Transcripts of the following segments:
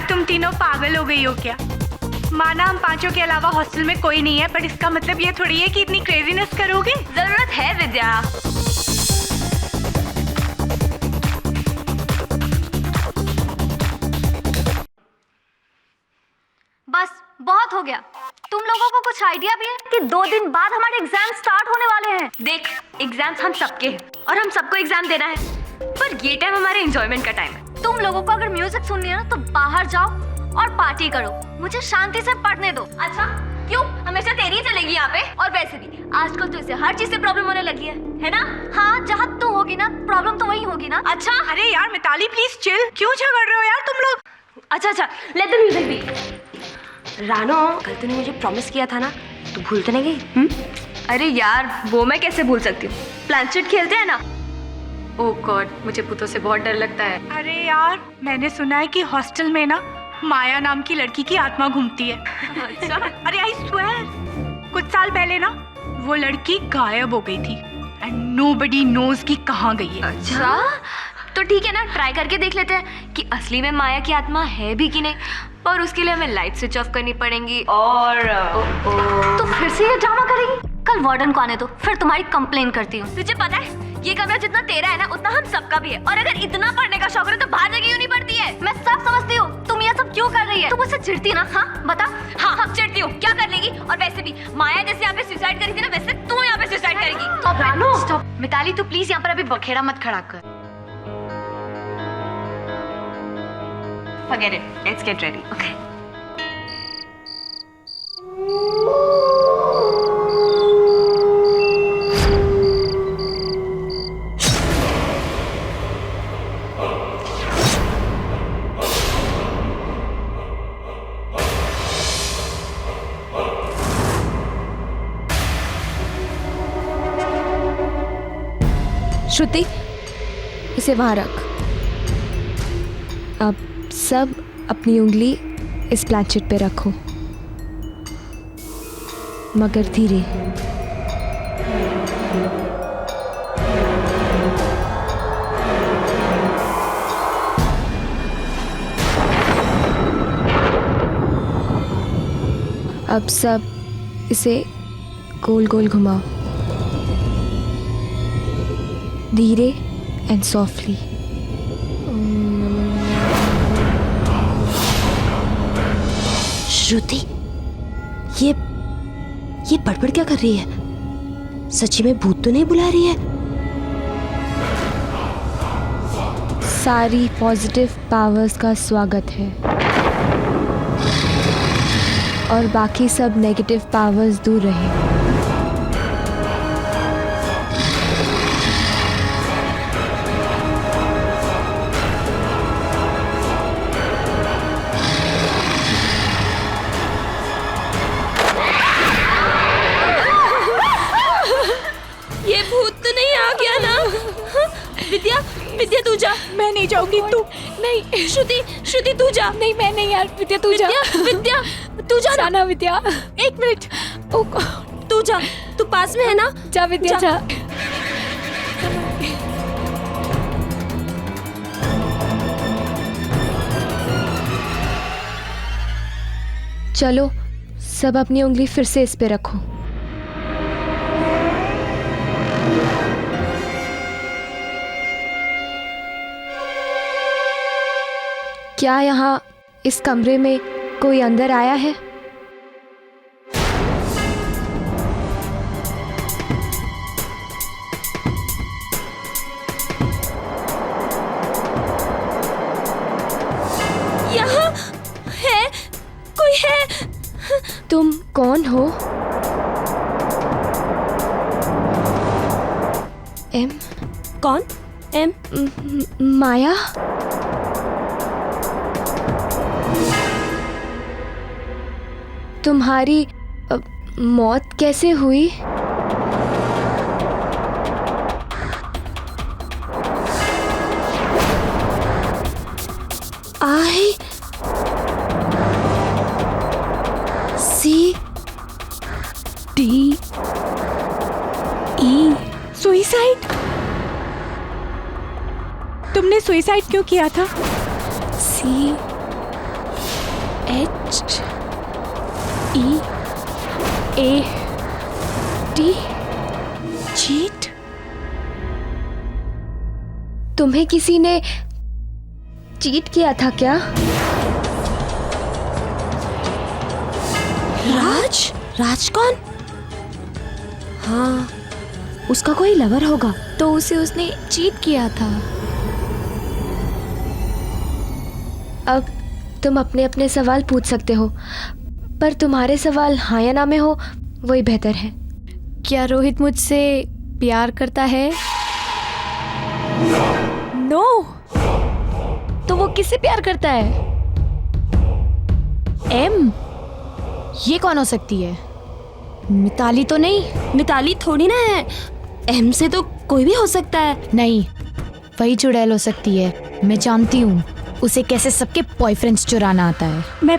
यार तुम तीनों पागल हो गई हो क्या? माना हम पांचों के अलावा हॉस्टल में कोई नहीं है, पर इसका मतलब ये थोड़ी है कि इतनी क्रेजीनेस करोगे। जरूरत है विद्या। बस बहुत हो गया। तुम लोगों को कुछ आइडिया भी है कि 2 दिन बाद हमारे एग्जाम स्टार्ट होने वाले हैं? देख, एग्जाम्स हम सबके हैं और हम सबको एग्जाम देना है, पर ये टाइम हमारे एंजॉयमेंट का टाइम है। तुम लोगों को अगर म्यूजिक सुननी है ना तो बाहर जाओ और पार्टी करो, मुझे शांति से पढ़ने दो। अच्छा क्यों, हमेशा तेरी ही चलेगी यहाँ पे? और वैसे भी आजकल तो इसे हर चीज से प्रॉब्लम होने लगी है ना? हाँ, जहाँ तू होगी ना प्रॉब्लम तो वही होगी ना। अच्छा अरे यार मिताली प्लीज चिल, क्यों झगड़ रहे हो यार तुम लोग? अच्छा लेट द म्यूजिक बी। रानो, कल तूने मुझे प्रॉमिस किया था ना, तू भूल तो नहीं गई? अरे यार वो मैं कैसे भूल सकती हूँ, प्लानचेट खेलते हैं ना। ओह गॉड, मुझे भूतों से बहुत डर लगता है। अरे यार मैंने सुना है कि हॉस्टल में ना माया नाम की लड़की की आत्मा घूमती है। अच्छा? अरे आई स्वेयर, कुछ साल पहले ना वो लड़की गायब हो गई थी एंड नोबडी नोज कि कहाँ गई है। अच्छा तो ठीक है ना, ट्राई करके देख लेते हैं कि असली में माया की आत्मा है भी कि नहीं, और उसके लिए हमें लाइट स्विच ऑफ करनी पड़ेगी। और तो फिर से ये ड्रामा करेगी? कल वार्डन को आने दो, फिर तुम्हारी कंप्लेन करती हूँ। तुझे पता है ये कमरा जितना तेरा है ना उतना हम सबका भी है, और अगर इतना पढ़ने का शौक है तो बाहर जगह क्यों नहीं पड़ती है? मैं सब समझती हूँ, तुम ये सब क्यों कर रही है? तुम मुझसे चिढ़ती ना? हाँ बता। हाँ चिढ़ती हूँ, क्या कर लेगी? और वैसे भी माया जैसे यहाँ पे सुसाइड करी थी ना, वैसे तू यहाँ पे सुसाइड करेगी। स्टॉप मिताली, तू प्लीज यहाँ पर अभी बखेड़ा मत खड़ा कर। Forget it. Let's get ready. Okay. श्रुति, इसे वहां रख। अब सब अपनी उंगली इस प्लानचेट पे रखो, मगर धीरे। अब सब इसे गोल गोल घुमाओ, धीरे एंड सॉफ्टली। श्रुति, ये बड़बड़ क्या कर रही है? सच्ची में भूत तो नहीं बुला रही है? सारी पॉजिटिव पावर्स का स्वागत है और बाकी सब नेगेटिव पावर्स दूर रहे। विद्या तू जा। मैं नहीं जाऊंगी। तू नहीं। श्रुति तू जा। नहीं मैं नहीं यार, विद्या तू जा। विद्या तू जा ना। विद्या 1 मिनट। तू जा, तू पास में है ना? जा विद्या जा। चलो सब अपनी उंगली फिर से इस पे रखो। क्या यहाँ इस कमरे में कोई अंदर आया है? यहाँ है, कोई है? तुम कौन हो? एम? कौन? एम? माया? तुम्हारी मौत कैसे हुई? I C D E। Suicide? तुमने सुइसाइड क्यों किया था? C HEAT। चीट? तुम्हें किसी ने चीट किया था क्या? राज? राज कौन? हाँ, उसका कोई लवर होगा। तो उसे उसने चीट किया था। अब तुम अपने अपने सवाल पूछ सकते हो, पर तुम्हारे सवाल हाँ या ना में हो वही बेहतर है। क्या रोहित मुझसे प्यार करता है? नो। तो वो किससे प्यार करता है? एम? ये कौन हो सकती है? मिताली तो नहीं? मिताली थोड़ी ना है, एम से तो कोई भी हो सकता है। नहीं, वही चुड़ैल हो सकती है। मैं जानती हूँ उसे कैसे सबके बॉयफ्रेंड्स चुराना आता है। मैं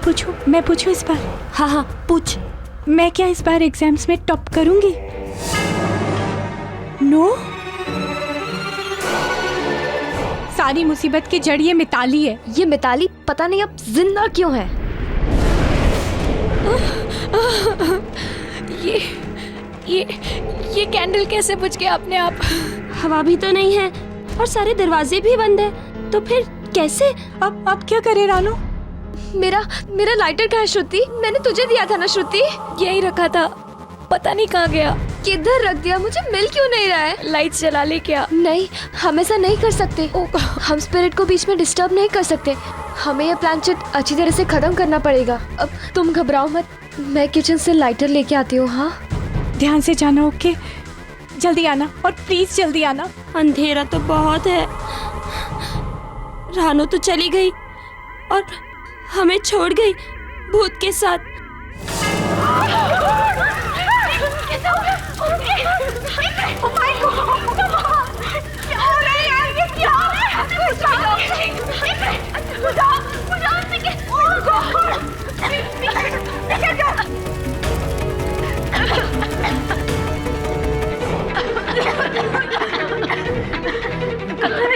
पूछूं इस बार? हाँ हाँ पूछ। मैं क्या इस बार एग्जाम्स में टॉप करूंगी? नो। सारी मुसीबत की जड़ ये मिताली है। ये मिताली पता नहीं अब जिंदा क्यों है। ये कैंडल कैसे बुझ गया अपने आप? हवा भी तो नहीं है और सारे दरवाजे भी बंद है, तो फिर कैसे? अब क्या करे रानो? मेरा लाइटर कहाँ है श्रुति? मैंने तुझे दिया था ना श्रुति? यही रखा था, पता नहीं कहाँ गया। किधर रख दिया? मुझे मिल क्यों नहीं रहा है? लाइट जला ले क्या? नहीं, हम ऐसा नहीं कर सकते। हम स्पिरिट को बीच में डिस्टर्ब नहीं कर सकते। हमें ये प्लानचेट अच्छी तरह से खत्म करना पड़ेगा। अब तुम घबराओ मत, मैं किचन से लाइटर लेके आती हूँ। हाँ, ध्यान से जाना, ओके? जल्दी आना, और प्लीज जल्दी आना। अंधेरा तो बहुत है। रानो तो चली गई और हमें छोड़ गई भूत के साथ।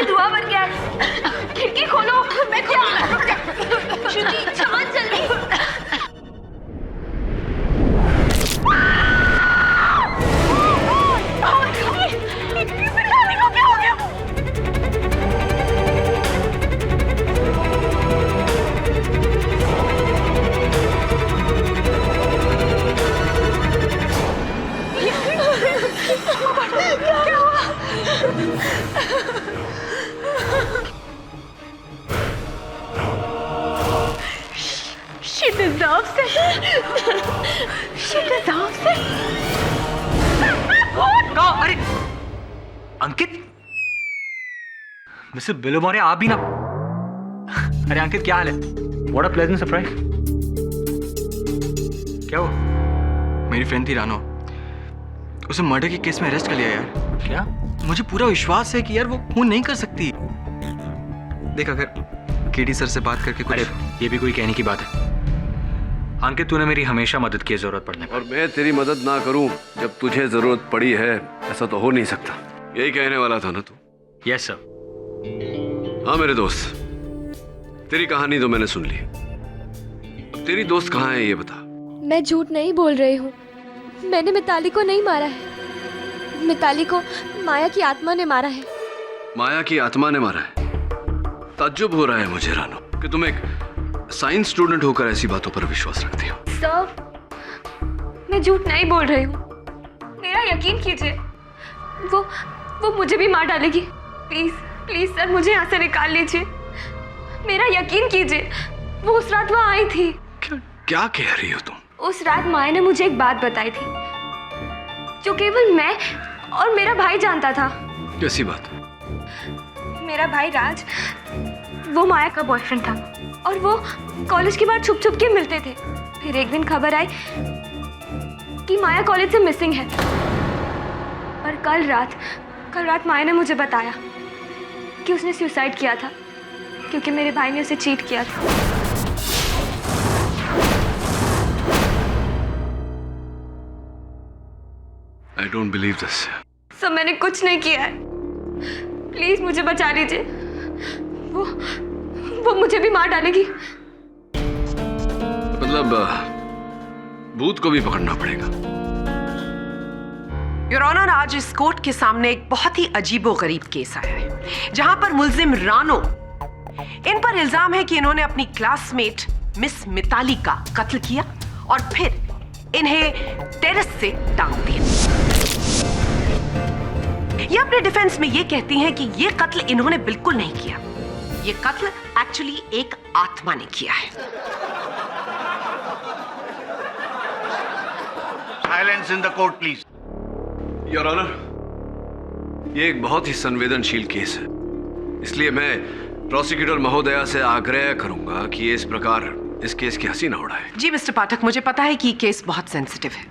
धुआं भर गया। खिड़की खोलो। मैं श्रुति चांद जल्दी। She deserves it. She deserves it. अरे अंकित, मिस्टर बिलोमोरे आप भी ना। अरे अंकित क्या हाल है? What a pleasant surprise. क्या हुआ? मेरी फ्रेंड थी रानो, उसे मर्डर के केस में अरेस्ट कर लिया यार। क्या? मुझे पूरा विश्वास है कि यार वो खून नहीं कर सकती। देख, अगर केडी सर से बात करके अरे कुछ। ये भी कोई कहने की बात है? अंकित, तूने मेरी हमेशा मदद की जरूरत पड़ने पर। और मैं तेरी मदद ना करूं जब तुझे जरूरत पड़ी है, ऐसा तो हो नहीं सकता। यही कहने वाला था ना तू? Yes sir. हाँ मेरे दोस्त, तेरी कहानी तो मैंने सुन ली। अब तेरी दोस्त कहाँ है ये बता। मैं झूठ नहीं बोल रही हूँ। मैंने मिताली को नहीं मारा है। मिताली को माया की आत्मा ने मारा है। माया की आत्मा ने मारा है? ताज्जुब हो रहा है मुझे रानो कि तुम एक साइंस स्टूडेंट होकर ऐसी बातों पर विश्वास रखती हो। सर, मैं झूठ नहीं बोल रही हूँ। मेरा यकीन कीजिए, वो मुझे भी मार डालेगी। प्लीज प्लीज सर, मुझे यहाँ से निकाल लीजिए। मेरा यकीन कीजिए, वो उस रात वहाँ आई थी। क्या कह रही हो तुम? उस रात माया ने मुझे एक बात बताई थी जो केवल मैं और मेरा भाई जानता था। कैसी बात? मेरा भाई राज, वो माया का बॉयफ्रेंड था और वो कॉलेज के बाद छुप छुप के मिलते थे। फिर एक दिन खबर आई कि माया कॉलेज से मिसिंग है। और कल रात माया ने मुझे बताया कि उसने सुसाइड किया था क्योंकि मेरे भाई ने उसे चीट किया था। I don't believe this. सब मैंने कुछ नहीं किया है। प्लीज मुझे बचा लीजिए। वो मुझे भी मार डालेगी। मतलब भूत को भी पकड़ना पड़ेगा। योर ऑनर, आज इस कोर्ट के सामने एक बहुत ही अजीबोगरीब केस आया है, जहां पर मुल्जिम रानो, इन पर इल्जाम है कि इन्होंने अपनी क्लासमेट मिस मिताली का कत्ल किया और फिर इन्हें टेरेस से टांग दिया। ये अपने डिफेंस में ये कहती हैं कि ये कत्ल इन्होंने बिल्कुल नहीं किया, ये कत्ल एक्चुअली एक आत्मा ने किया है। Silence in the court please. Your honour, ये एक बहुत ही संवेदनशील केस है, इसलिए मैं प्रोसिक्यूटर महोदया से आग्रह करूंगा कि ये इस प्रकार इस केस की हंसी न उड़ाए। जी मिस्टर पाठक, मुझे पता है कि केस बहुत सेंसिटिव है।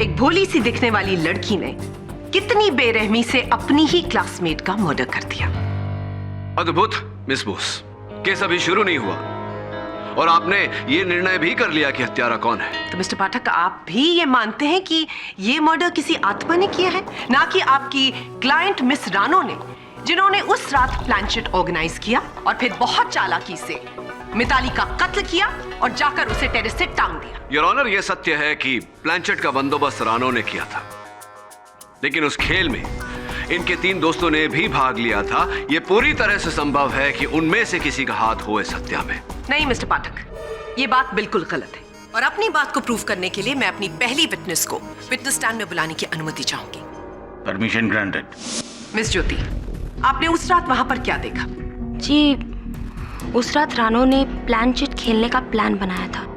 एक भोली सी दिखने वाली लड़की ने कितनी बेरहमी से अपनी ही क्लासमेट का मर्डर कर दिया। अद्भुत मिस बोस, केस अभी शुरू नहीं हुआ और आपने ये निर्णय भी कर लिया कि हत्यारा कौन है। तो मिस्टर पाठक, आप भी ये मानते हैं कि ये मर्डर किसी आत्मा ने किया है, ना कि आपकी क्लाइंट मिस रानो ने, जिन्होंने उस रात प्लानचेट ऑर्गेनाइज किया और फिर बहुत चालाकी से मिताली का कत्ल किया और जाकर उसे टेरेस से टांग दिया। योर ऑनर, यह सत्य है कि प्लानचेट का बंदोबस्त रानो ने किया था, लेकिन उस खेल में इनके 3 दोस्तों ने भी भाग लिया था। यह पूरी तरह से संभव है कि उनमें से किसी का हाथ हो इस हत्या में। नहीं मिस्टर पाठक, ये बात बिल्कुल गलत है और अपनी बात को प्रूव करने के लिए मैं अपनी पहली विटनेस को विटनेस स्टैंड में बुलाने की अनुमति चाहूंगी। Permission granted. मिस ज्योति, आपने उस रात वहां पर क्या देखा? जी, उस रात रानो ने प्लानचेट खेलने का प्लान बनाया था।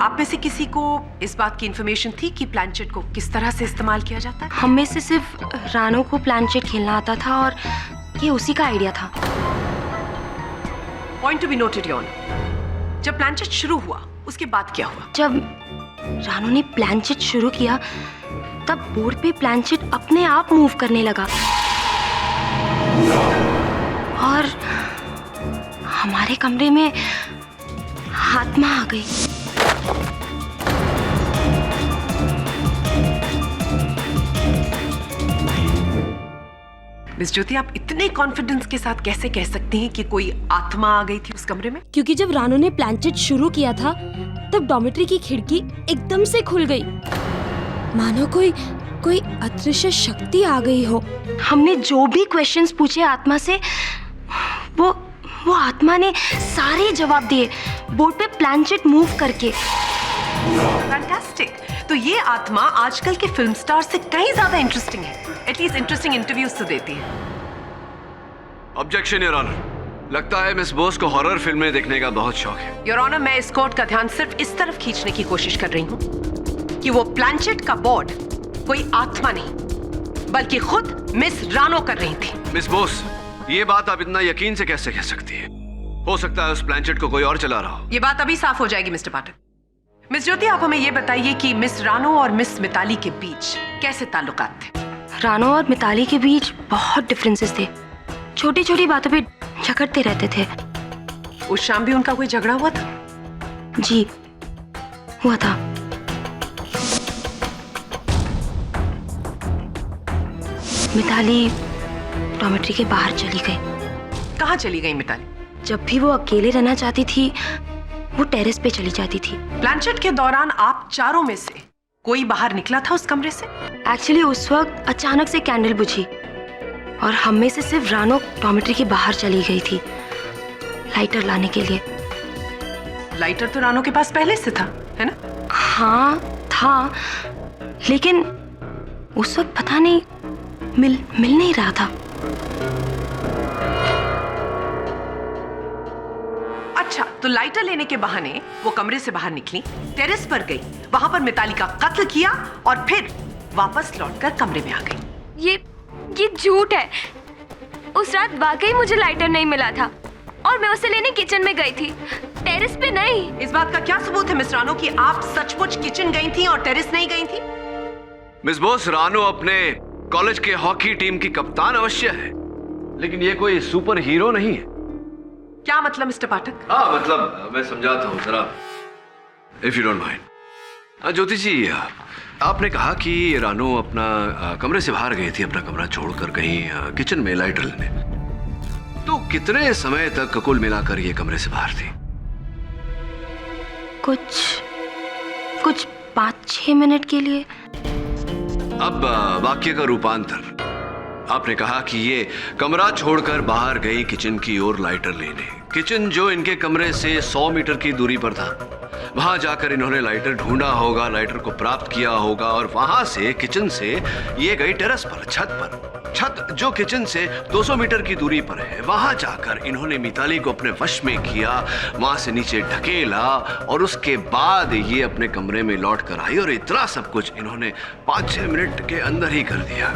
आप में से किसी को इस बात की इंफॉर्मेशन थी कि प्लानचेट को किस तरह से इस्तेमाल किया जाता है? हम में से सिर्फ रानो को प्लानचेट खेलना आता था और ये उसी का आइडिया था। Point to be noted your honour. जब प्लानचेट शुरू हुआ उसके बाद क्या हुआ? जब रानो ने प्लानचेट शुरू किया तब बोर्ड पे प्लानचेट अपने आप मूव करने लगा और हमारे कमरे में आत्मा आ गई। मिस ज्योति, आप इतने कॉन्फिडेंस के साथ कैसे कह सकती हैं कि कोई आत्मा आ गई थी उस कमरे में? क्योंकि जब रानो ने प्लानचेट शुरू किया था तब डॉर्मेट्री की खिड़की एकदम से खुल गई, मानो कोई अदृश्य शक्ति आ गई हो। हमने जो भी क्वेश्चंस पूछे आत्मा से, वो आत्मा ने सारे जवाब दिए बोर्ड पे प्लानचेट मूव करके। फैंटास्टिक। तो ये आत्मा आजकल के फिल्म स्टार से कहीं ज्यादा इंटरेस्टिंग है, एटलीस्ट इंटरेस्टिंग इंटरव्यूज तो देती है। ऑब्जेक्शन योर ऑनर, लगता है मिस बोस को हॉरर फिल्में देखने का बहुत शौक है। योर ऑनर, मैं इस कोर्ट का ध्यान सिर्फ इस तरफ खींचने की कोशिश कर रही हूँ कि वो प्लानचेट का बोर्ड कोई आत्मा नहीं बल्कि खुद मिस रानो कर रही थी। मिस बोस, ये बात आप इतना यकीन से कैसे कह सकती है? हो सकता है उस प्लानचेट को कोई और चला रहा हो। ये बात अभी साफ हो जाएगी मिस्टर पाठक। मिस ज्योति, आप हमें ये बताइए कि मिस रानो और मिस मिताली के बीच कैसे ताल्लुकात थे? रानो और मिताली के बीच बहुत डिफरेंसेस थे, छोटी छोटी बातों पे झगड़ते रहते थे। उस शाम भी उनका कोई झगड़ा हुआ था? जी, हुआ था। मिताली डॉर्मेट्री के बाहर चली गई। कहाँ चली गई मिताली? जब भी वो अकेले रहना चाहती थी वो टेरेस पे चली जाती थी। प्लानचेट के दौरान आप चारों में से कोई बाहर निकला था उस कमरे से? एक्चुअली उस वक्त अचानक से कैंडल बुझी और हम में से सिर्फ रानो डॉर्मेट्री के बाहर चली गई थी लाइटर लाने के लिए। लाइटर तो रानो के पास पहले से था, है ना? हाँ था, लेकिन उस वक्त पता नहीं मिल नहीं रहा था। अच्छा, तो लाइटर लेने के बहाने वो कमरे से बाहर निकली, टेरेस पर गई, वहां पर मिताली का कत्ल किया और फिर वापस लौटकर कमरे में आ गई। ये झूठ है। उस रात वाकई मुझे लाइटर नहीं मिला था और मैं उसे लेने किचन में गई थी, टेरेस पे नहीं। इस बात का क्या सबूत है मिस रानो कि आप सचमुच किचन गई थी और टेरेस नहीं गई थी? मिस बोस, रानो अपने कॉलेज के हॉकी टीम की कप्तान अवश्य है, लेकिन ये कोई सुपर हीरो नहीं है। क्या मतलब मिस्टर पाठक? हाँ, मतलब मैं समझाता हूँ जरा, इफ यू डोंट माइंड। ज्योति जी, आपने कहा कि रानो अपना कमरे से बाहर गई थी, अपना कमरा छोड़कर कहीं किचन में लाइटर लेने। तो कितने समय तक कुल मिलाकर ये कमरे से बाहर थी? कुछ 5-6 मिनट के लिए। अब वाक्य का रूपांतर। आपने कहा कि ये कमरा छोड़कर बाहर गई किचन की ओर लाइटर लेने। किचन जो इनके कमरे से 100 मीटर की दूरी पर था, वहां जाकर इन्होंने लाइटर ढूंढा होगा, लाइटर को प्राप्त किया होगा और वहां से किचन से ये गई टेरेस पर, छत जो किचन से 200 मीटर की दूरी पर है। वहां जाकर इन्होंने मिताली को अपने वश में किया, वहां से नीचे ढकेला और उसके बाद ये अपने कमरे में लौट कर आई और इतना सब कुछ इन्होंने 5-6 मिनट के अंदर ही कर दिया।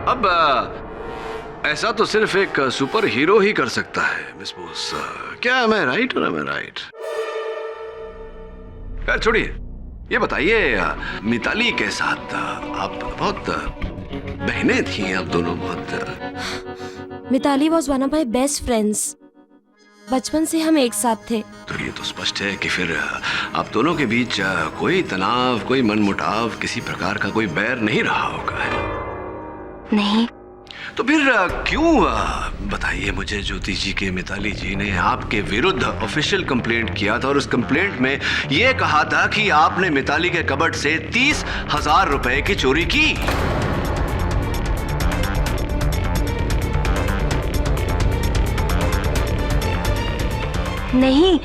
अब ऐसा तो सिर्फ एक सुपर हीरो ही कर सकता है मिस बोस। क्या am I right or am I right? खैर छोड़िए, ये बताइए मिताली के साथ आप बहुत बहनें थी, आप दोनों बहुत। Mitali was one of my best friends. बचपन से हम एक साथ थे। तो ये तो स्पष्ट है कि फिर आप दोनों के बीच कोई तनाव, कोई मनमुटाव, किसी प्रकार का कोई बैर नहीं रहा होगा। नहीं। तो फिर क्यों, बताइए मुझे, ज्योति जी के मिताली जी ने आपके विरुद्ध ऑफिशियल कंप्लेंट किया था और उस कंप्लेंट में यह कहा था कि आपने मिताली के कबर्ड से 30,000 रुपए की चोरी की। नहीं,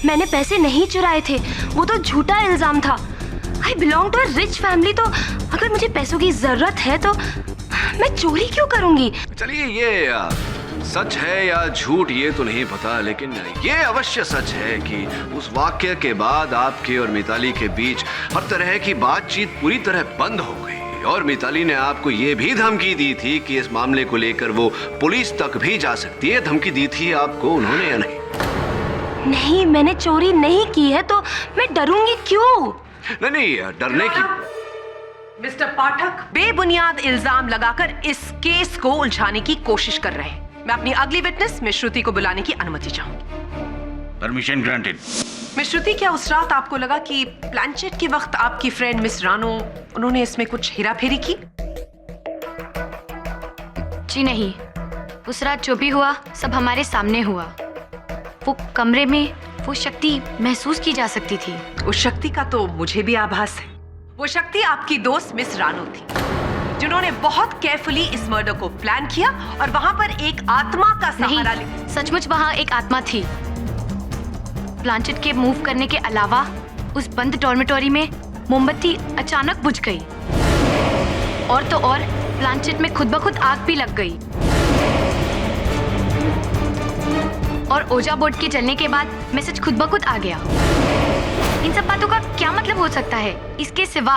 मैंने पैसे नहीं चुराए थे, वो तो झूठा इल्जाम था। I belong to a rich family, तो अगर मुझे पैसों की जरूरत है तो मैं चोरी क्यों करूंगी? चलिए, ये सच है या झूठ ये तो नहीं पता, लेकिन ये अवश्य सच है कि उस वाक्य के बाद आपके और मिताली के बीच हर तरह की बातचीत पूरी तरह बंद हो गई और मिताली ने आपको ये भी धमकी दी थी कि इस मामले को लेकर वो पुलिस तक भी जा सकती है। धमकी दी थी आपको उन्होंने या नहीं? नहीं, मैंने चोरी नहीं की है, तो मैं डरूंगी क्यों? नहीं, डरने की। मिस्टर पाठक बेबुनियाद इल्जाम लगाकर इस केस को उलझाने की कोशिश कर रहे हैं। मैं अपनी अगली विटनेस मिस श्रुति को बुलाने की अनुमति चाहूंगी। Permission granted. मिस श्रुति, क्या उस रात आपको लगा कि प्लानचेट के वक्त आपकी फ्रेंड मिस रानो, उन्होंने इसमें कुछ हेराफेरी की? जी नहीं, उस रात जो भी हुआ सब हमारे सामने हुआ। वो कमरे में वो शक्ति महसूस की जा सकती थी। उस शक्ति का तो मुझे भी आभास है। वो शक्ति आपकी दोस्त मिस रानो थी, जिन्होंने बहुत केयरफुली इस मर्डर को प्लान किया और वहां पर एक आत्मा का सहारा लिया। सचमुच वहां एक आत्मा थी। प्लानचेट के मूव करने के अलावा उस बंद डॉर्मेटोरी में मोमबत्ती अचानक बुझ गई और तो और प्लानचेट में खुद ब खुद आग भी लग गई और ओजा बोर्ड के जलने के बाद मैसेज खुद ब खुद आ गया। इन सब बातों का क्या मतलब हो सकता है, इसके सिवा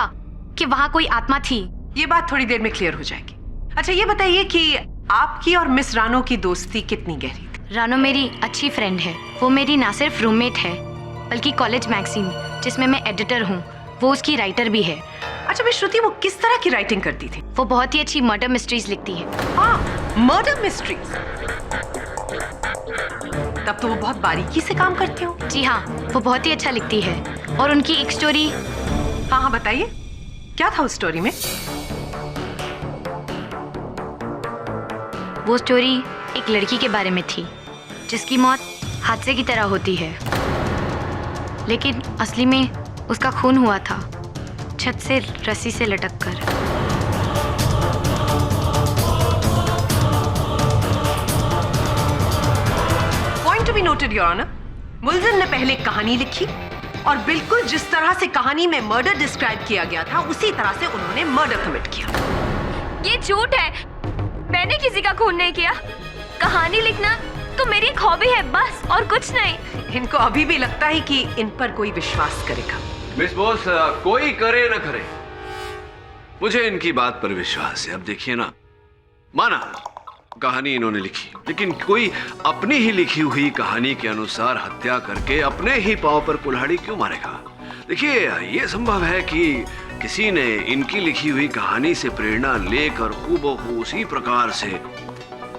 कि वहाँ कोई आत्मा थी? ये बात थोड़ी देर में क्लियर हो जाएगी। अच्छा, ये बताइए कि आपकी और मिस रानो की दोस्ती कितनी गहरी थी? रानो मेरी अच्छी फ्रेंड है। वो मेरी ना सिर्फ रूममेट है बल्कि कॉलेज मैगजीन जिसमें मैं एडिटर हूँ, वो उसकी राइटर भी है। अच्छा मिस श्रुति, वो किस तरह की राइटिंग करती थी? वो बहुत ही अच्छी मर्डर मिस्ट्रीज लिखती है। Murder mysteries? तब तो वो बहुत बारीकी से काम करती हो। जी हाँ, वो बहुत ही अच्छा लिखती है और उनकी एक स्टोरी। हाँ, बताइए, क्या था उस स्टोरी में? वो स्टोरी एक लड़की के बारे में थी जिसकी मौत हादसे की तरह होती है, लेकिन असली में उसका खून हुआ था छत से रस्सी से लटक कर। Point to be noted your honour. मुलजिम ने पहले कहानी लिखी और बिल्कुल जिस तरह से कहानी में मर्डर डिस्क्राइब किया गया था उसी तरह से उन्होंने मर्डर कमिट किया। ये झूठ है, मैंने किसी का खून नहीं किया। कहानी लिखना तो मेरी एक हॉबी है, बस, और कुछ नहीं। इनको अभी भी लगता है कि इन पर कोई विश्वास करेगा। मिस बोस, कोई करे न करे, मुझे इनकी बात पर विश्वास है। अब देखिए ना, माना कहानी इन्होंने लिखी, लेकिन कोई अपनी ही लिखी हुई कहानी के अनुसार हत्या करके अपने ही पांव पर कुल्हाड़ी क्यों मारेगा? देखिए, ये संभव है कि किसी ने इनकी लिखी हुई कहानी से प्रेरणा लेकर हूबहू उसी प्रकार से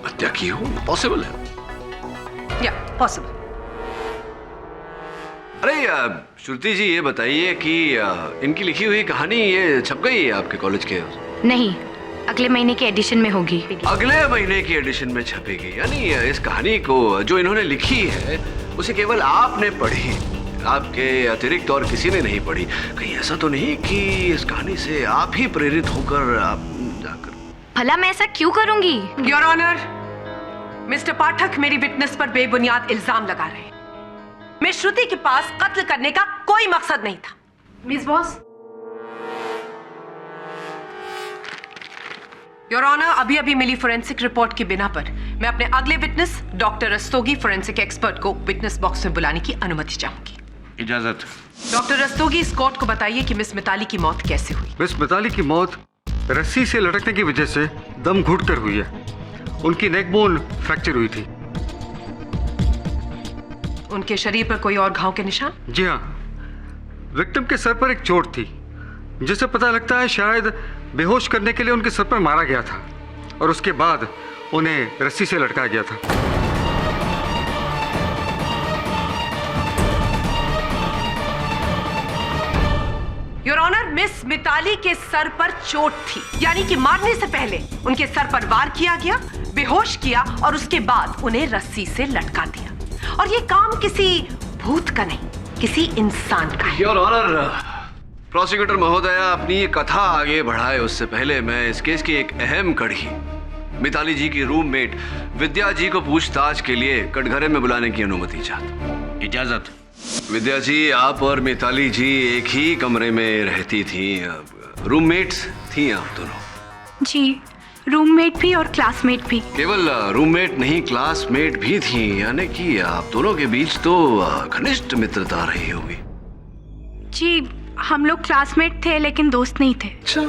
हत्या की हो। पॉसिबल है। या पॉसिबल। अरे श्रुति जी, ये बताइए कि इनकी लिखी हुई कहानी ये छप गई है आपके कॉलेज के? नहीं, अगले महीने के एडिशन में होगी। अगले महीने की एडिशन में छपेगी, यानी इस कहानी को जो इन्होंने लिखी है उसे केवल आपने पढ़ी, आपके अतिरिक्त और किसी ने नहीं पढ़ी। कहीं ऐसा तो नहीं कि इस कहानी से आप ही प्रेरित होकर आप जाकर? भला मैं ऐसा क्यों करूंगी? योर ऑनर, मिस्टर पाठक मेरी विटनेस पर बेबुनियाद इल्जाम लगा रहे हैं। मिस श्रुति के पास कत्ल करने का कोई मकसद नहीं था। मिस बॉस, योर ऑनर, अभी अभी मिली फोरेंसिक रिपोर्ट की बिना पर मैं अपने अगले witness doctor Rastogi, forensic expert को विटनेस बॉक्स में बुलाने की अनुमति चाहूंगी। इजाजत। डॉक्टर रस्तोगी, इस कोर्ट को बताइए कि मिस मिताली की मौत कैसे हुई। मिस मिताली की मौत रस्सी से लटकने की वजह से दम घुटकर हुई है। उनकी नेक बोन फ्रैक्चर हुई थी। उनके शरीर पर कोई और घाव के निशान? जी हाँ, विक्टिम के सर पर एक चोट थी जिससे पता लगता है शायद बेहोश करने के लिए उनके सर पर मारा गया था और उसके बाद उन्हें रस्सी से लटकाया गया था। योर ऑनर, मिस मिताली के सर पर चोट थी, यानी कि मारने से पहले उनके सर पर वार किया गया, बेहोश किया और उसके बाद उन्हें रस्सी से लटका दिया। और ये काम किसी भूत का नहीं, किसी इंसान का है। योर ऑनर, प्रोसिक्यूटर महोदया अपनी ये कथा आगे बढ़ाए उससे पहले मैं इस केस की एक अहम कड़ी, मिताली जी की रूममेट विद्या जी को पूछताछ के लिए कटघरे में बुलाने की अनुमति चाहता हूं। इजाजत। विद्या जी, आप और मिताली जी एक ही कमरे में रहती थी, रूममेट्स थी आप दोनों? जी, रूममेट भी और क्लासमेट भी। केवल रूममेट नहीं, क्लासमेट भी थी, यानी कि आप दोनों के बीच तो घनिष्ठ मित्रता रही होगी। जी, हम लोग क्लासमेट थे लेकिन दोस्त नहीं थे। अच्छा,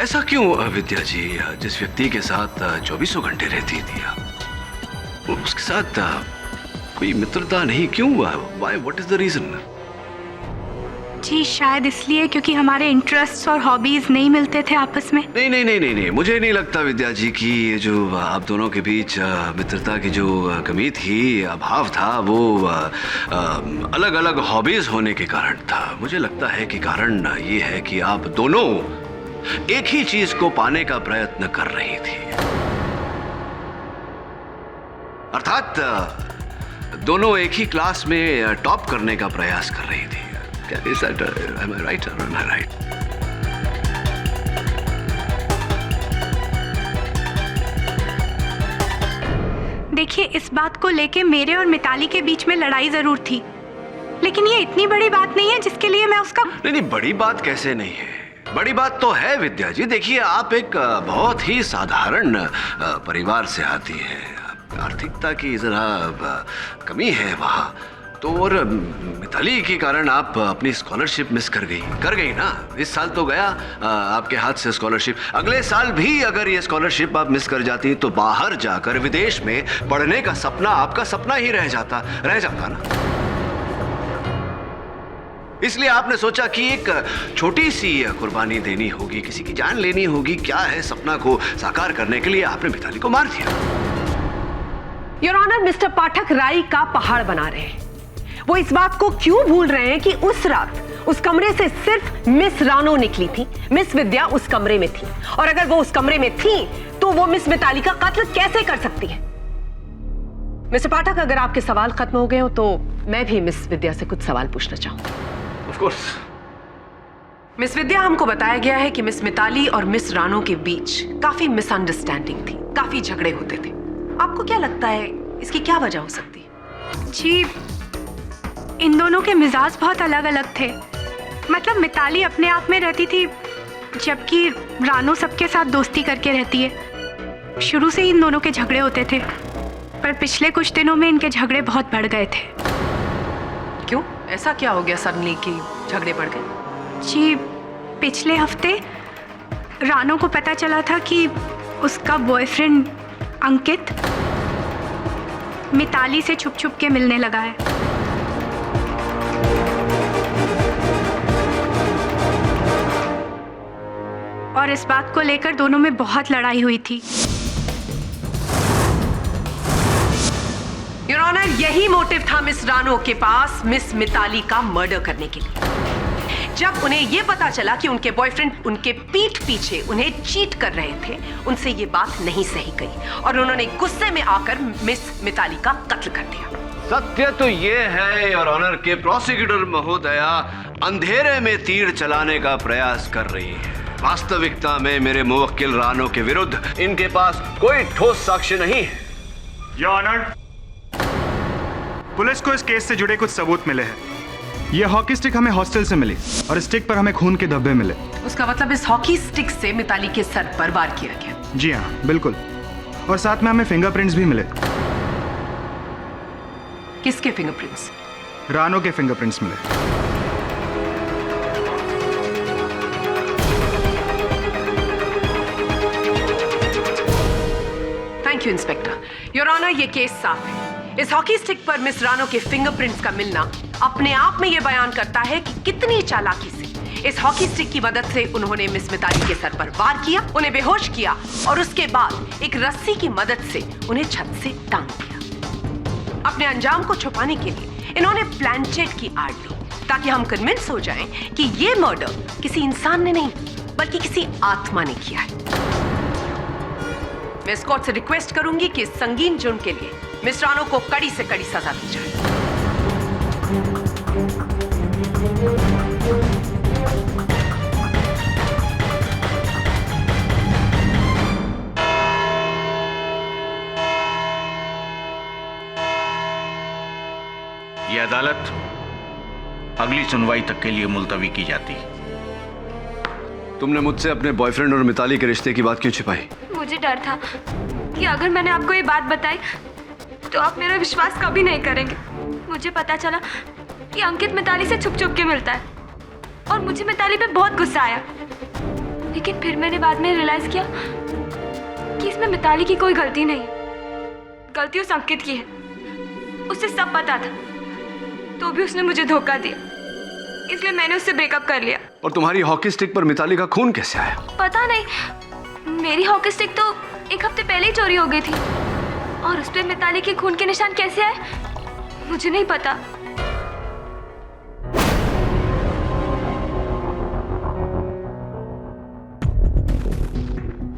ऐसा क्यों विद्या जी? जिस व्यक्ति के साथ 24 घंटे रहती थी आप, उसके साथ कोई मित्रता नहीं क्यों? Why? What is the reason? जी, शायद इसलिए क्योंकि हमारे इंटरेस्ट्स और हॉबीज नहीं मिलते थे आपस में। नहीं नहीं नहीं नहीं नहीं, मुझे नहीं लगता विद्या जी कि ये जो आप दोनों के बीच मित्रता की जो कमी थी, अभाव था, वो अलग अलग हॉबीज होने के कारण था। मुझे लगता है कि कारण ये है कि आप दोनों एक ही चीज को पाने का प्रयत्न कर रही थी, अर्थात दोनों एक ही क्लास में टॉप करने का प्रयास कर रही थी। Is that, am I right or am I right? देखिए, इस बात को लेके मेरे और मिताली के बीच में लड़ाई जरूर थी, लेकिन ये इतनी बड़ी बात नहीं है जिसके लिए मैं उसका... नहीं, बड़ी बात कैसे नहीं है? बड़ी बात तो है विद्या जी। देखिए, आप एक बहुत ही साधारण परिवार से आती है, आर्थिकता की जरा कमी है वहाँ तो, और मिताली के कारण आप अपनी स्कॉलरशिप मिस कर गई ना। इस साल तो गया आपके हाथ से स्कॉलरशिप, अगले साल भी अगर ये स्कॉलरशिप आप मिस कर जाती तो बाहर जाकर विदेश में पढ़ने का सपना आपका सपना ही रह जाता ना। इसलिए आपने सोचा कि एक छोटी सी कुर्बानी देनी होगी, किसी की जान लेनी होगी। क्या है, सपना को साकार करने के लिए आपने मिताली को मार दिया। योर ऑनर, मिस्टर पाठक राई का पहाड़ बना रहे हैं। वो इस बात को क्यों भूल रहे हैं कि उस रात उस कमरे से सिर्फ मिस रानो निकली थी, मिस विद्या उस कमरे में थी, और अगर वो उस कमरे में थी तो वो मिस मिताली का कत्ल कैसे कर सकती है? मिस्टर पाठक, अगर आपके सवाल खत्म हो गए हो तो मैं भी मिस विद्या से कुछ सवाल पूछना चाहूंगी। Of course. मिस विद्या, हमको बताया गया है कि मिस मिताली और मिस रानो के बीच काफी मिसअंडरस्टैंडिंग थी, काफी झगड़े होते थे। आपको क्या लगता है इसकी क्या वजह हो सकती है? जी, इन दोनों के मिजाज बहुत अलग अलग थे। मतलब मिताली अपने आप में रहती थी, जबकि रानो सबके साथ दोस्ती करके रहती है। शुरू से ही इन दोनों के झगड़े होते थे, पर पिछले कुछ दिनों में इनके झगड़े बहुत बढ़ गए थे। क्यों, ऐसा क्या हो गया सडनली कि झगड़े बढ़ गए? जी, पिछले हफ्ते रानो को पता चला था कि उसका बॉयफ्रेंड अंकित मिताली से छुप छुप के मिलने लगा है। और इस बात को लेकर दोनों में बहुत लड़ाई हुई थी। योर ऑनर, यही मोटिव था मिस रानो के पास मिस मिताली का मर्डर करने के लिए। जब उन्हें ये पता चला कि उनके बॉयफ्रेंड उनके पीठ पीछे उन्हें चीट कर रहे थे, उनसे ये बात नहीं सही गई और उन्होंने गुस्से में आकर मिस मिताली का कत्ल कर दिया। सत्य तो ये है योर ऑनर के प्रोसिक्यूटर महोदया अंधेरे में तीर चलाने का प्रयास कर रही है। वास्तविकता में मेरे मुवक्किल रानो के विरुद्ध इनके पास कोई ठोस साक्ष्य नहीं है। योर ऑनर, पुलिस को इस केस से जुड़े कुछ सबूत मिले हैं। ये हॉकी स्टिक हमें हॉस्टल से मिली और स्टिक पर हमें खून के धब्बे मिले। उसका मतलब इस हॉकी स्टिक से मिताली के सर पर वार किया गया। जी हाँ, बिल्कुल। और साथ में हमें फिंगरप्रिंट्स भी मिले। किसके फिंगरप्रिंट्स? रानो के फिंगरप्रिंट्स मिले। Thank you inspector. Your honour, ये केस साफ है। इस हॉकी स्टिक पर मिस रानो के फिंगरप्रिंट्स का मिलना अपने आप में यह बयान करता है कि कितनी चालाकी से इस हॉकी स्टिक की मदद से उन्होंने मिस मिताली के सर पर वार किया, उन्हें बेहोश किया और उसके बाद एक रस्सी की मदद से उन्हें छत से टांग दिया। अपने अंजाम को छुपाने के लिए इन्होंने प्लानचेट की आड़ ली ताकि हम कन्विंस हो जाएं कि ये मर्डर किसी इंसान ने नहीं बल्कि किसी आत्मा ने किया है। मैं इस कोर्ट से रिक्वेस्ट करूंगी कि इस संगीन जुर्म के लिए मिस रानो को कड़ी से कड़ी सजा दी जाए। ये अदालत अगली सुनवाई तक के लिए मुलतवी की जाती। तुमने मुझसे अपने बॉयफ्रेंड और मिताली के रिश्ते की बात क्यों छिपाई? मुझे डर था कि अगर मैंने आपको ये बात बताई तो आप मेरा विश्वास कभी नहीं करेंगे। मुझे पता चला कि अंकित मिताली से छुप छुप के मिलता है और मुझे मिताली पे बहुत गुस्सा आया। लेकिन फिर मैंने बाद में रियलाइज किया कि इसमें मिताली की कोई गलती नहीं है, गलती उस अंकित की है। उसे सब पता था तो भी उसने मुझे धोखा दिया, इसलिए मैंने उससे ब्रेकअप कर लिया। और तुम्हारी हॉकी स्टिक पर मिताली का खून कैसे आया? पता नहीं, मेरी हॉकी स्टिक तो एक हफ्ते पहले ही चोरी हो गई थी और उस पे मिताली के खून के निशान कैसे आए मुझे नहीं पता।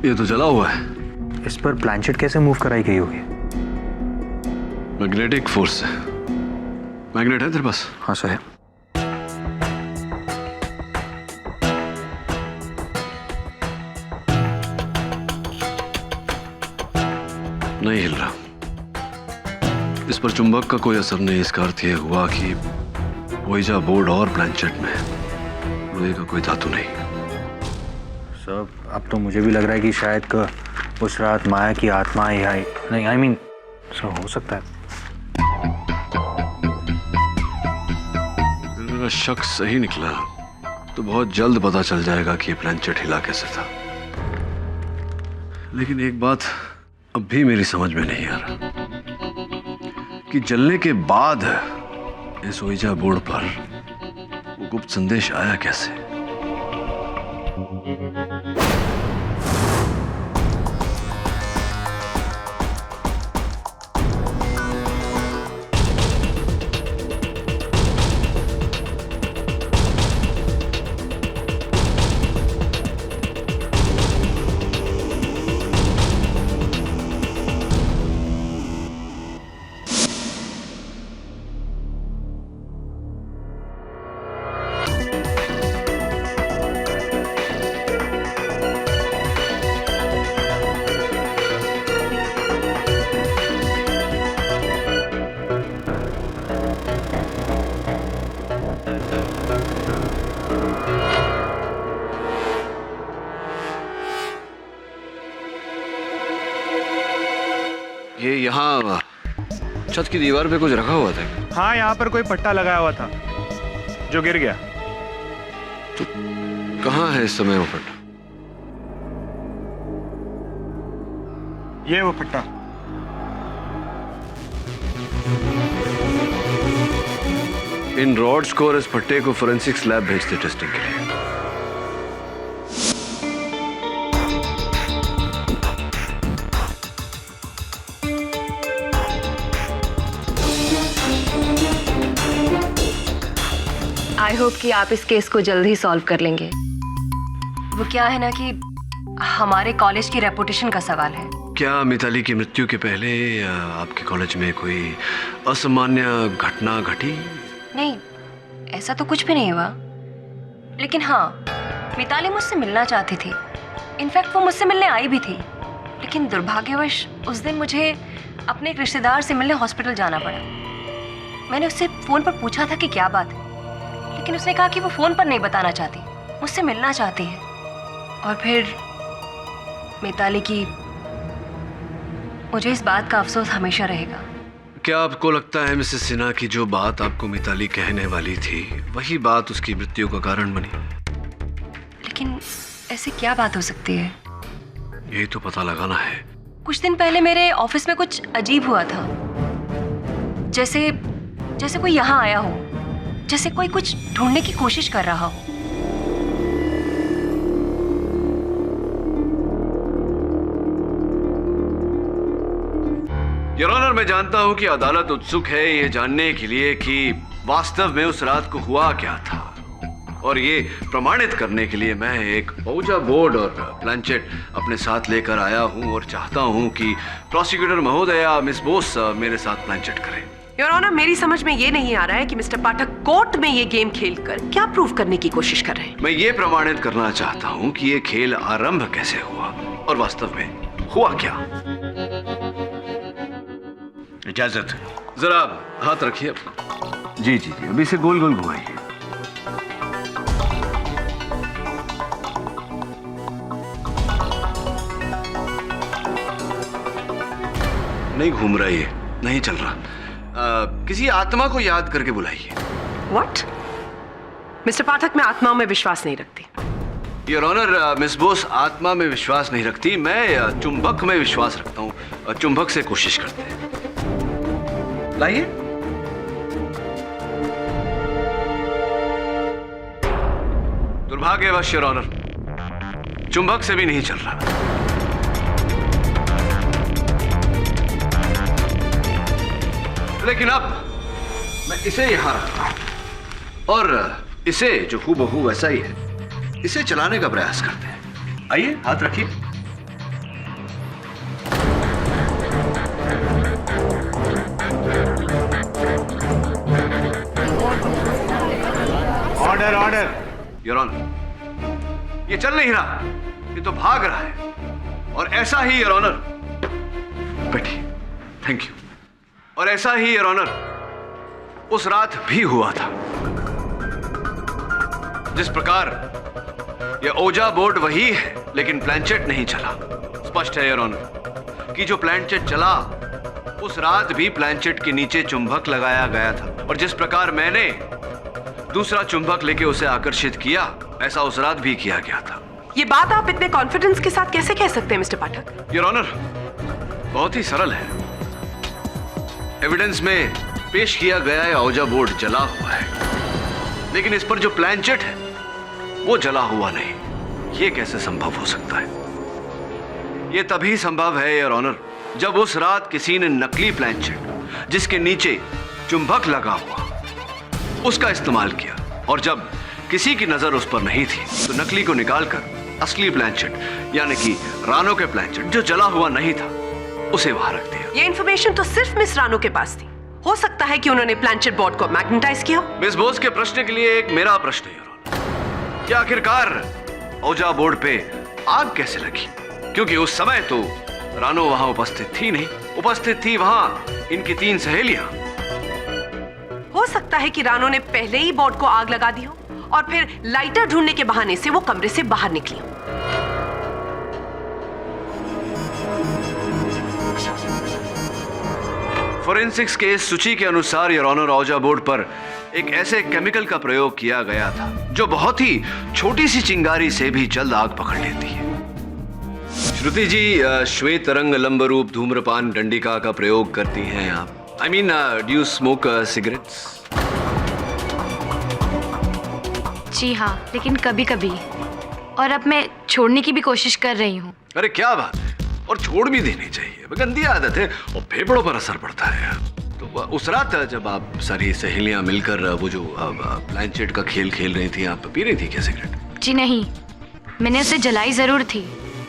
ये तो जला हुआ है। इस पर प्लानचेट कैसे मूव कराई गई होगी? मैग्नेटिक फोर्स है। मैग्नेट है तेरे पास? हाँ सर है। नहीं हिल रहा। इस पर चुंबक का कोई असर नहीं। इसका अर्थ यह हुआ कि ओइजा बोर्ड और प्लानचेट में लोहे का कोई धातु नहीं। सर अब तो मुझे भी लग रहा है कि शायद उस रात माया की आत्मा ही आई। नहीं आई मीन सर हो सकता है। मेरा शक सही निकला तो बहुत जल्द पता चल जाएगा कि ये प्लानचेट हिला कैसे था। लेकिन एक बात अब भी मेरी समझ में नहीं आ रहा कि जलने के बाद इस ओइजा बोर्ड पर वो गुप्त संदेश आया कैसे। ये यहाँ छत की दीवार पे कुछ रखा हुआ था? हाँ, यहाँ पर कोई पट्टा लगाया हुआ था जो गिर गया। तो कहाँ है इस समय वो पट्टा? ये वो पट्टा। इन रॉड्स को और इस पट्टे को फोरेंसिक्स लैब भेजते टेस्टिंग के लिए। I आई होप कि आप इस केस को जल्द ही सॉल्व कर लेंगे। वो क्या है ना कि हमारे कॉलेज की रेपुटेशन का सवाल है। क्या मिताली की मृत्यु के पहले आपके कॉलेज में कोई असामान्य घटना घटी? नहीं, ऐसा तो कुछ भी नहीं हुआ, लेकिन हाँ, मिताली मुझसे मिलना चाहती थी। इनफैक्ट वो मुझसे मिलने आई भी थी, लेकिन दुर्भाग्यवश उस दिन मुझे अपने एक रिश्तेदार से मिलने हॉस्पिटल जाना पड़ा। मैंने उससे फ़ोन पर पूछा था कि क्या बात है, लेकिन उसने कहा कि वो फ़ोन पर नहीं बताना चाहती, मुझसे मिलना चाहती है। और फिर मिताली की, मुझे इस बात का अफसोस हमेशा रहेगा। क्या आपको लगता है मिसेस सिन्हा की जो बात आपको मिताली कहने वाली थी वही बात उसकी मृत्यु का कारण बनी? लेकिन ऐसे क्या बात हो सकती है? यही तो पता लगाना है। कुछ दिन पहले मेरे ऑफिस में कुछ अजीब हुआ था। जैसे कोई यहाँ आया हो, जैसे कोई कुछ ढूंढने की कोशिश कर रहा हो। योर ऑनर, मैं जानता हूं कि अदालत उत्सुक है ये जानने के लिए कि वास्तव में उस रात को हुआ क्या था, और ये प्रमाणित करने के लिए मैं एक ओजा बोर्ड और प्लानचेट अपने साथ लेकर आया हूं और चाहता हूं कि प्रोसिक्यूटर महोदया मिस बोस मेरे साथ प्लानचेट करें। योर ऑनर, मेरी समझ में ये नहीं आ रहा है कि मिस्टर पाठक कोर्ट में ये गेम खेलकर क्या प्रूव करने की कोशिश कर रहे हैं। मैं ये प्रमाणित करना चाहता हूं कि ये खेल आरंभ कैसे हुआ और वास्तव में हुआ क्या। इजाजत। जरा हाथ रखिए। जी जी जी, अभी इसे गोल गोल घुमाइए। नहीं घूम रहा, ये नहीं चल रहा। किसी आत्मा को याद करके बुलाइए। व्हाट? मिस्टर पाठक, मैं आत्माओं में विश्वास नहीं रखती। योर ऑनर, मिस बोस आत्मा में विश्वास नहीं रखती, मैं चुंबक में विश्वास रखता हूँ। चुंबक से कोशिश करते हैं। लाइए। दुर्भाग्यवश योर ऑनर, चुंबक से भी नहीं चल रहा। लेकिन अब मैं इसे यहां रखता हूं और इसे, जो हूबहू वैसा ही है, इसे चलाने का प्रयास करते हैं। आइए, हाथ रखिए। Order order. योर ऑनर, ये चल नहीं रहा, ये तो भाग रहा है। और ऐसा ही योर ऑनर, बैठिए, थैंक यू। और ऐसा ही योर ऑनर उस रात भी हुआ था। जिस प्रकार यह ओजा बोर्ड वही है, लेकिन प्लानचेट नहीं चला। स्पष्ट है योर ऑनर कि जो प्लानचेट चला उस रात भी प्लानचेट के नीचे चुंबक लगाया गया था, और जिस प्रकार मैंने दूसरा चुंबक लेके उसे आकर्षित किया, ऐसा उस रात भी किया गया था। ये बात आप इतने कॉन्फिडेंस के साथ कैसे कह सकते हैं मिस्टर पाठक? योर ऑनर, बहुत ही सरल है। एविडेंस में पेश किया गया है ओजा बोर्ड जला हुआ है, लेकिन इस पर जो प्लानचेट है वो जला हुआ नहीं। ये कैसे संभव हो सकता है? ये तभी संभव है योर ऑनर जब उस रात किसी ने नकली प्लानचेट जिसके नीचे चुंबक लगा हुआ उसका इस्तेमाल किया, और जब किसी की नजर उस पर नहीं थी तो नकली को निकालकर असली प्लानचेट यानी कि रानो के प्लानचेट जो जला हुआ नहीं था उसे वहां रख दिया। ये इन्फॉर्मेशन तो सिर्फ मिस रानो के पास थी। हो सकता है कि उन्होंने प्लानचेट बोर्ड को मैग्नेटाइज किया। मिस बोस के प्रश्न के लिए एक मेरा प्रश्न है योर ऑनर, कि आखिरकार ओजा बोर्ड पे आग कैसे लगी? क्योंकि उस समय तो रानो वहां उपस्थित थी नहीं, उपस्थित थी वहां इनकी 3 सहेलियां। हो सकता है कि रानो ने पहले ही बोर्ड को आग लगा दी हो और फिर लाइटर ढूंढने के बहाने से वो कमरे से बाहर निकली हो। फोरेंसिक्स केस सूची के अनुसार योर ऑनर ओजा बोर्ड पर एक ऐसे केमिकल का प्रयोग किया गया था जो बहुत ही छोटी सी चिंगारी से भी जल्द आग पकड़ लेती है। श्रुति जी, श्वेत रंग लंबरूप धूम्रपान डंडिका का प्रयोग करती हैं आप? I mean, do you smoke cigarettes? जी हाँ, लेकिन कभी कभी, और अब मैं छोड़ने की भी कोशिश कर रही हूँ। अरे क्या बात है, और छोड़ भी देनी चाहिए। गंदी आदत है और फेफड़ों पर असर पड़ता है। तो उस रात जब आप सारी सहेलियां मिलकर वो जो प्लानचेट का खेल खेल रही थी, आप पी रही थी क्या सिगरेट? जी नहीं, मैंने उसे जलाई जरूर थी,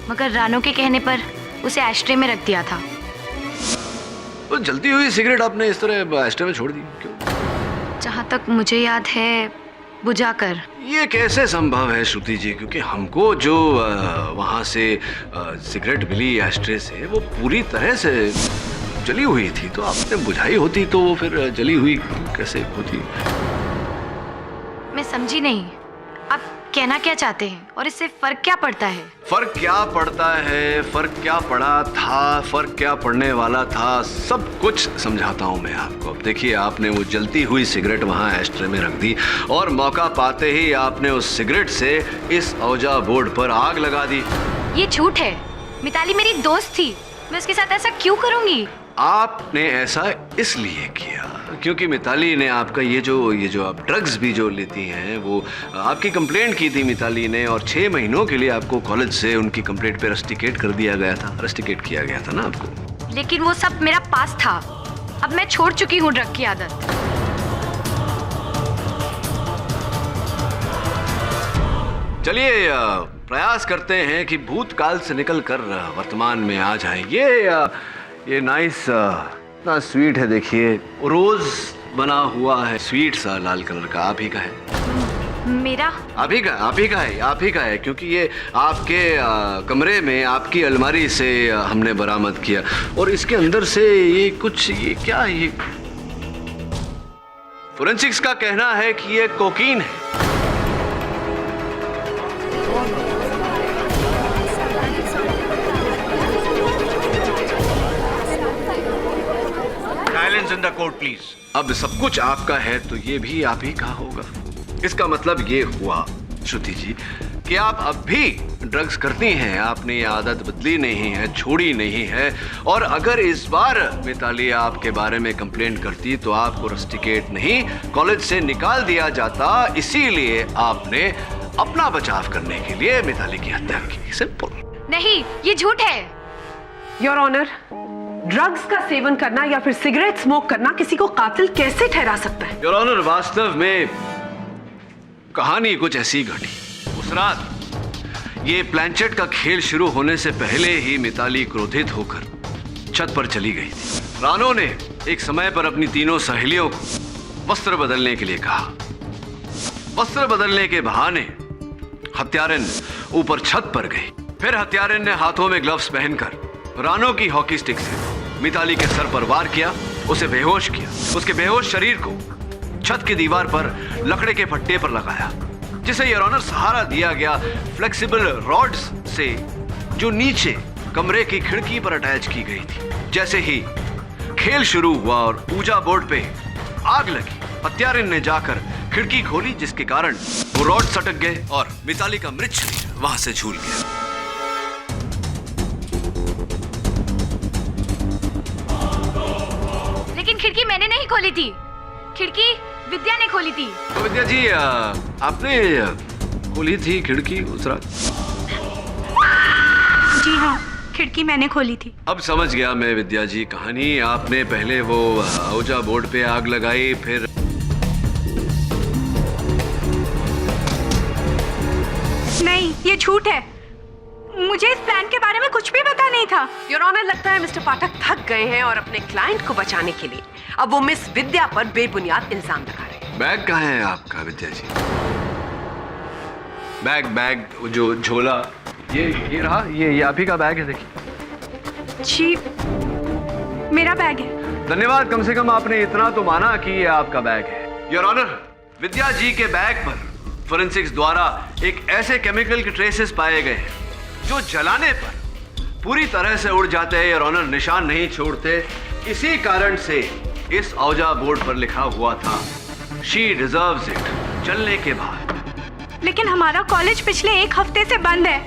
मगर रानो के कहने पर उसे एस्ट्रे में रख दिया था। तो जलती हुई सिगरेट आपने इस तरह एस्ट्रे में छोड़ दी क्यों? जहाँ तक मुझे याद है, बुझाकर। ये कैसे संभव है श्रुति जी? क्योंकि हमको जो वहाँ से सिगरेट मिली एस्ट्रे से, वो पूरी तरह से जली हुई थी। तो आपने बुझाई होती तो वो फिर जली हुई कैसे होती? मैं समझी नहीं, आप कहना क्या चाहते हैं और इससे फर्क क्या पड़ता है? फर्क क्या पड़ता है, फर्क क्या पड़ा था, फर्क क्या पड़ने वाला था, सब कुछ समझाता हूँ मैं आपको। अब देखिए, आपने वो जलती हुई सिगरेट वहाँ एस्ट्रे में रख दी और मौका पाते ही आपने उस सिगरेट से इस औजा बोर्ड पर आग लगा दी। ये झूठ है। मिताली मेरी दोस्त थी, मैं उसके साथ ऐसा क्यों करूँगी? आपने ऐसा इसलिए किया क्योंकि मिताली ने आपका ये जो आप ड्रग्स भी जो लेती हैं, वो आपकी कंप्लेंट की थी मिताली ने, और 6 महीनों के लिए आपको कॉलेज से उनकी कंप्लेंट पे रस्टिकेट कर दिया गया था, रस्टिकेट किया गया था ना आपको। लेकिन वो सब मेरा पास था, अब मैं छोड़ चुकी हूँ ड्रग की आदत। चलिए प्रयास करते हैं कि भूतकाल से निकल कर वर्तमान में आ जाए। ये नाइस इतना स्वीट है, देखिए रोज बना हुआ है, स्वीट सा लाल कलर का, आप ही का है? मेरा? आप ही का है क्योंकि ये आपके कमरे में आपकी अलमारी से हमने बरामद किया, और इसके अंदर से ये क्या है? ये फोरेंसिक्स का कहना है कि ये कोकीन है। Silence in the court please. अब सब कुछ आपका है तो ये भी आप ही का होगा। इसका मतलब ये हुआ श्रुति जी कि आप अब भी ड्रग्स करती हैं, आपने ये आदत बदली नहीं है, छोड़ी नहीं है, और अगर इस बार मिताली आपके बारे में कंप्लेंट करती तो आपको रस्टिकेट नहीं, कॉलेज से निकाल दिया जाता। इसीलिए आपने अपना बचाव करने के लिए मिताली की हत्या की। सिंपल। नहीं, ये झूठ है। योर ऑनर, ड्रग्स का सेवन करना या फिर सिगरेट स्मोक करना किसी को कातिल कैसे ठहरा सकता है? योर ऑनर, वास्तव में कहानी कुछ ऐसी घटी। उस रात ये प्लानचेट का खेल शुरू होने से पहले ही मिताली क्रोधित होकर छत पर चली गई थी। रानो ने एक समय पर अपनी तीनों सहेलियों को वस्त्र बदलने के लिए कहा। वस्त्र बदलने के बहाने हत्यारिन ऊपर छत पर गई। फिर हत्यारिन ने हाथों में ग्लव्स पहनकर रानो की हॉकी स्टिक से मिताली के सर पर वार किया, उसे बेहोश किया। उसके बेहोश शरीर को छत की दीवार पर लकड़े के फट्टे पर लगाया, जिसे योर ऑनर सहारा दिया गया फ्लेक्सिबल रॉड्स से, जो नीचे कमरे की खिड़की पर अटैच की गई थी। जैसे ही खेल शुरू हुआ और पूजा बोर्ड पे आग लगी, हत्यारिन ने जाकर खिड़की खोली, जिसके कारण वो रॉड सटक गए और मिताली का मृत शरीर वहां से झूल गया। लेकिन खिड़की मैंने नहीं खोली थी, खिड़की विद्या ने खोली थी। तो विद्या जी, आपने खोली थी खिड़की उस रात? जी हाँ, खिड़की मैंने खोली थी। अब समझ गया मैं विद्या जी कहानी। आपने पहले वो औजा बोर्ड पे आग लगाई, फिर नहीं, ये झूठ है। मुझे इस प्लान के बारे में कुछ भी पता नहीं था। योर ऑनर, लगता है मिस्टर पाठक थक गए हैं और अपने क्लाइंट को बचाने के लिए अब वो मिस विद्या पर बेबुनियाद इल्जाम लगा रहे हैं। बैग कहाँ है आपका विद्या जी? बैग जो झोला, ये रहा, ये आप ही का बैग है, देखिए। जी, मेरा बैग है। धन्यवाद, कम से कम आपने इतना तो माना कि ये आपका बैग है। योर ऑनर, विद्या जी के बैग पर फोरेंसिक्स द्वारा एक ऐसे केमिकल के ट्रेसेस पाए गए हैं जो जलाने पर पूरी तरह से उड़ जाते हैं। योर ऑनर, निशान नहीं छोड़ते। इसी कारण से इस औजा बोर्ड पर लिखा हुआ था, शी डिजर्व्स इट, जलने के बाद। लेकिन हमारा कॉलेज पिछले 1 हफ्ते से बंद है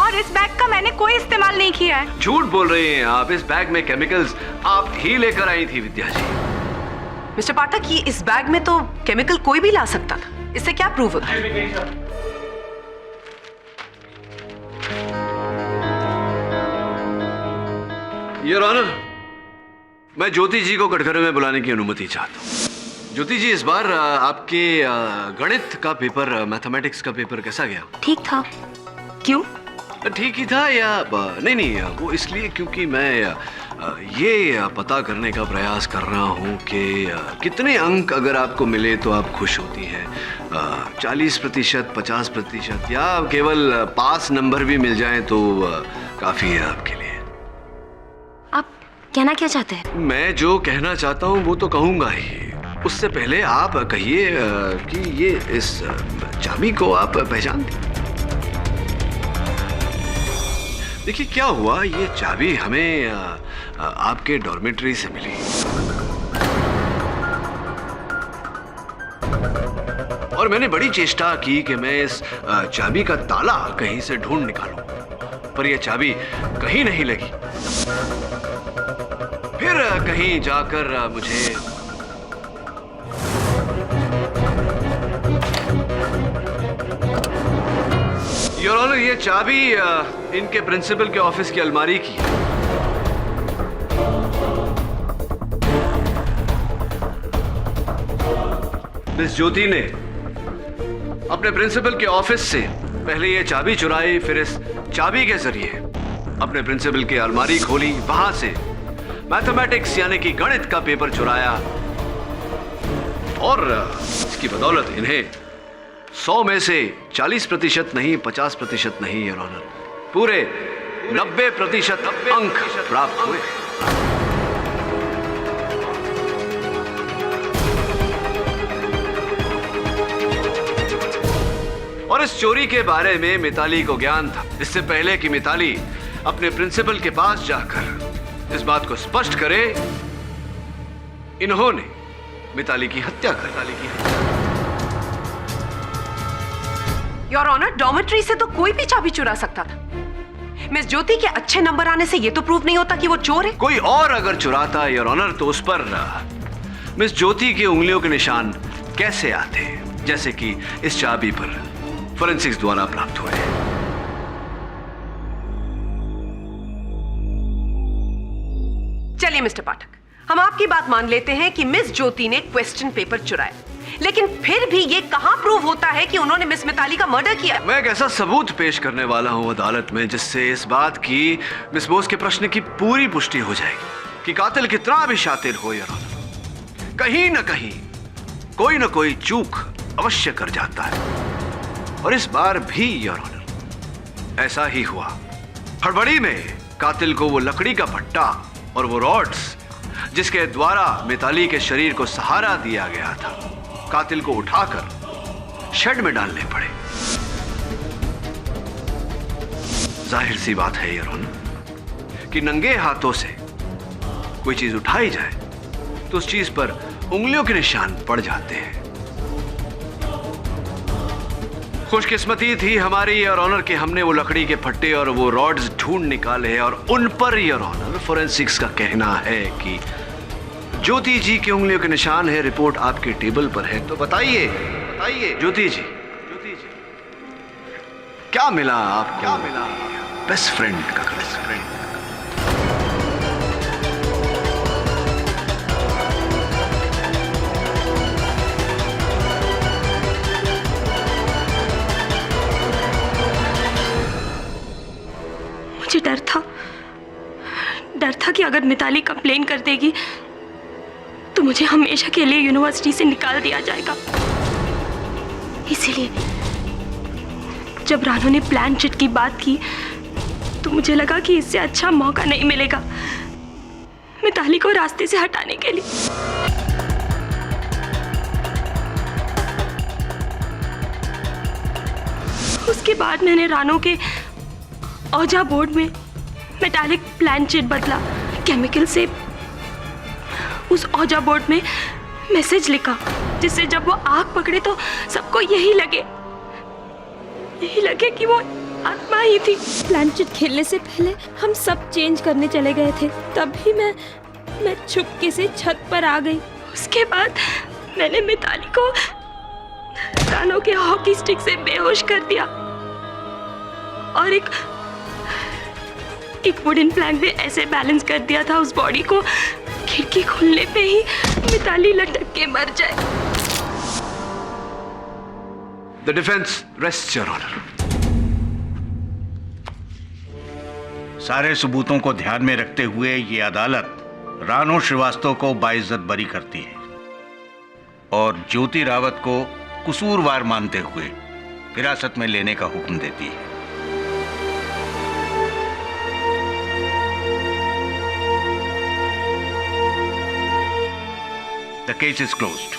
और इस बैग का मैंने कोई इस्तेमाल नहीं किया है। झूठ बोल रही हैं आप। इस बैग में केमिकल्स आप ही लेकर आई थी विद्या जी। मिस्टर पाठक, ये इस बैग में तो केमिकल कोई भी ला सकता था, इससे क्या प्रूव होता है? योर ऑनर, मैं ज्योति जी को कटघरे में बुलाने की अनुमति चाहता हूँ। ज्योति जी, इस बार आपके गणित का पेपर, मैथमेटिक्स का पेपर कैसा गया? ठीक था। क्यों? ठीक ही था या नहीं, वो इसलिए क्योंकि मैं ये पता करने का प्रयास कर रहा हूँ कि कितने अंक अगर आपको मिले तो आप खुश होती हैं। 40%, 50% या केवल पास नंबर भी मिल जाए तो काफ़ी है आपके लिए। आप कहना क्या चाहते हैं? मैं जो कहना चाहता हूँ वो तो कहूँगा ही। उससे पहले आप कहिए कि ये इस चाबी को आप पहचानते हैं? देखिए क्या हुआ, ये चाबी हमें आपके डॉर्मेट्री से मिली और मैंने बड़ी चेष्टा की कि मैं इस चाबी का ताला कहीं से ढूंढ निकालूं, पर यह चाबी कहीं नहीं लगी। फिर कहीं जाकर मुझे योर ऑनर, ये चाबी इनके प्रिंसिपल के ऑफिस की अलमारी की है। मिस ज्योति ने अपने प्रिंसिपल के ऑफिस से पहले ये चाबी चुराई, फिर इस चाबी के जरिए अपने प्रिंसिपल की अलमारी खोली, वहां से मैथमेटिक्स यानी कि गणित का पेपर चुराया और इसकी बदौलत इन्हें 100 में से 40% नहीं, 50% नहीं योर ऑनर, पूरे 90% अंक प्राप्त हुए। और इस चोरी के बारे में मिताली को ज्ञान था, इससे पहले कि मिताली अपने प्रिंसिपल के पास जाकर इस बात को स्पष्ट करे, इन्होंने मिताली की हत्या कर डाली। योर ऑनर, डॉर्मेट्री से तो कोई भी चाबी चुरा सकता था। मिस ज्योति के अच्छे नंबर आने से ये तो प्रूव नहीं होता कि वो चोर है। कोई और अगर चुराता योर ऑनर तो उस पर मिस ज्योति की उंगलियों के निशान कैसे आते, जैसे कि इस चाबी पर फोरेंसिक्स द्वारा प्राप्त हुए। चलिए मिस्टर पाठक, हम आपकी बात मान लेते हैं कि मिस ज्योति ने क्वेश्चन पेपर चुराया, लेकिन फिर भी ये कहां प्रूव होता है कि उन्होंने मिस मिताली का मर्डर किया? मैं एक ऐसा सबूत पेश करने वाला हूं अदालत में जिससे इस बात की मिस बोस के प्रश्न की पूरी पुष्टि हो जाएगी कि कातिल कितना भी शातिर हो योर ऑनर, कहीं ना कहीं कोई ना कोई चूक अवश्य कर जाता है। और इस बार भी योर ऑनर ऐसा ही हुआ। हड़बड़ी में कातिल को वो लकड़ी का पट्टा और वो रॉड्स जिसके द्वारा मिताली के शरीर को सहारा दिया गया था, कातिल को उठाकर शेड में डालने पड़े। जाहिर सी बात है योर ऑनर कि नंगे हाथों से कोई चीज उठाई जाए तो उस चीज पर उंगलियों के निशान पड़ जाते हैं। खुशकिस्मती थी हमारी योर ऑनर कि हमने वो लकड़ी के फट्टे और वो रॉड्स ढूंढ निकाले हैं और उन पर योर ऑनर फोरेंसिक्स का कहना है कि ज्योति जी की उंगलियों के निशान है। रिपोर्ट आपके टेबल पर है, तो बताइए ज्योति जी क्या मिला आपको? क्या मिला बेस्ट फ्रेंड का? बेस्ट फ्रेंड मुझे डर था कि अगर मिताली कंप्लेन कर देगी तो मुझे हमेशा के लिए यूनिवर्सिटी से निकाल दिया जाएगा। इसीलिए जब रानू ने प्लान चिट की बात की तो मुझे लगा कि इससे अच्छा मौका नहीं मिलेगा मिताली को रास्ते से हटाने के लिए। उसके बाद मैंने रानू के औजा बोर्ड में मेटालिक प्लान चिट बदला, केमिकल से उस औजा बोर्ड में मैसेज लिखा जिससे जब वो आग पकड़े तो सबको यही लगे कि वो आत्मा ही थी। प्लानचेट खेलने से पहले हम सब चेंज करने चले गए थे, तभी मैं चुपके से छत पर आ गई। उसके बाद मैंने मिताली को रानू के हॉकी स्टिक से बेहोश कर दिया और एक वुडन प्लैंक में ऐसे बैलेंस कर दिया था उस बॉडी को कि खिड़की खुलने पे ही मिताली लटक के मर जाए। The defence rests your honour. सारे सबूतों को ध्यान में रखते हुए ये अदालत रानो श्रीवास्तव को बाइज्जत बरी करती है और ज्योति रावत को कसूरवार मानते हुए हिरासत में लेने का हुक्म देती है। The case is closed.